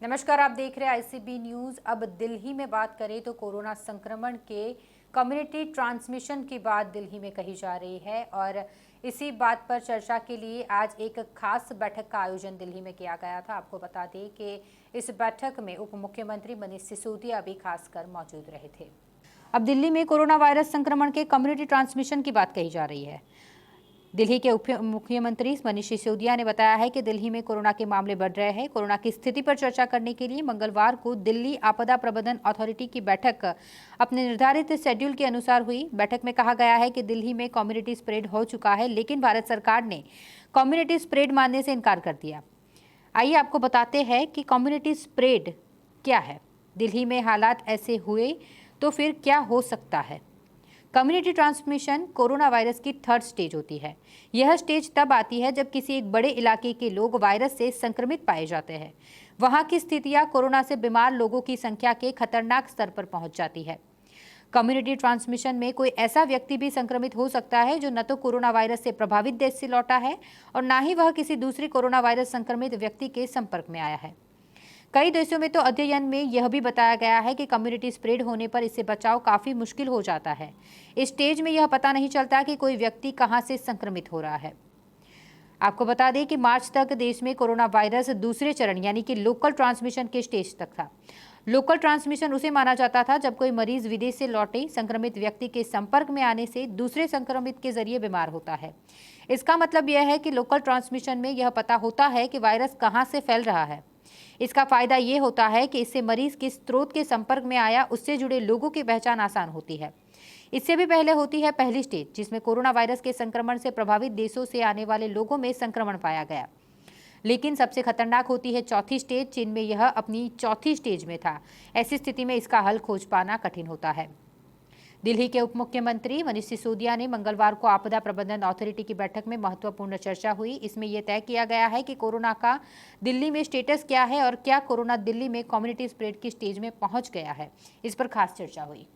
नमस्कार, आप देख रहे हैं आईसीबी न्यूज। अब दिल्ली में बात करें तो कोरोना संक्रमण के कम्युनिटी ट्रांसमिशन की बात दिल्ली में कही जा रही है और इसी बात पर चर्चा के लिए आज एक खास बैठक का आयोजन दिल्ली में किया गया था। आपको बता दें कि इस बैठक में उप मुख्यमंत्री मनीष सिसोदिया भी खासकर मौजूद रहे थे। अब दिल्ली में कोरोना वायरस संक्रमण के कम्युनिटी ट्रांसमिशन की बात कही जा रही है। दिल्ली के उप मुख्यमंत्री मनीष सिसोदिया ने बताया है कि दिल्ली में कोरोना के मामले बढ़ रहे हैं। कोरोना की स्थिति पर चर्चा करने के लिए मंगलवार को दिल्ली आपदा प्रबंधन अथॉरिटी की बैठक अपने निर्धारित शेड्यूल के अनुसार हुई। बैठक में कहा गया है कि दिल्ली में कम्युनिटी स्प्रेड हो चुका है, लेकिन भारत सरकार ने कम्युनिटी स्प्रेड मानने से इनकार कर दिया। आइए आपको बताते हैं कि कम्युनिटी स्प्रेड क्या है, दिल्ली में हालात ऐसे हुए तो फिर क्या हो सकता है। कम्युनिटी ट्रांसमिशन कोरोना वायरस की थर्ड स्टेज होती है। यह स्टेज तब आती है जब किसी एक बड़े इलाके के लोग वायरस से संक्रमित पाए जाते हैं। वहां की स्थितियां कोरोना से बीमार लोगों की संख्या के खतरनाक स्तर पर पहुंच जाती है। कम्युनिटी ट्रांसमिशन में कोई ऐसा व्यक्ति भी संक्रमित हो सकता है जो न तो कोरोना वायरस से प्रभावित देश से लौटा है और न ही वह किसी दूसरे कोरोना वायरस संक्रमित व्यक्ति के संपर्क में आया है। कई देशों में तो अध्ययन में यह भी बताया गया है कि कम्युनिटी स्प्रेड होने पर इससे बचाव काफी मुश्किल हो जाता है। इस स्टेज में यह पता नहीं चलता कि कोई व्यक्ति कहां से संक्रमित हो रहा है। आपको बता दें कि मार्च तक देश में कोरोना वायरस दूसरे चरण यानी कि लोकल ट्रांसमिशन के स्टेज तक था। लोकल ट्रांसमिशन उसे माना जाता था जब कोई मरीज विदेश से लौटे संक्रमित व्यक्ति के संपर्क में आने से दूसरे संक्रमित के जरिए बीमार होता है। इसका मतलब यह है कि लोकल ट्रांसमिशन में यह पता होता है कि वायरस कहां से फैल रहा है। इसका फायदा ये होता है कि इससे मरीज किस स्रोत के संपर्क में आया उससे जुड़े लोगों की पहचान आसान होती है। इससे भी पहले होती है पहली स्टेज, जिसमें कोरोना वायरस के संक्रमण से प्रभावित देशों से आने वाले लोगों में संक्रमण पाया गया। लेकिन सबसे खतरनाक होती है चौथी स्टेज, जिनमें यह अपनी चौथी स्टेज में था। ऐसी स्थिति में इसका हल खोज पाना कठिन होता है। दिल्ली के उप मुख्यमंत्री मनीष सिसोदिया ने मंगलवार को आपदा प्रबंधन अथॉरिटी की बैठक में महत्वपूर्ण चर्चा हुई। इसमें यह तय किया गया है कि कोरोना का दिल्ली में स्टेटस क्या है और क्या कोरोना दिल्ली में कम्युनिटी स्प्रेड की स्टेज में पहुंच गया है। इस पर खास चर्चा हुई।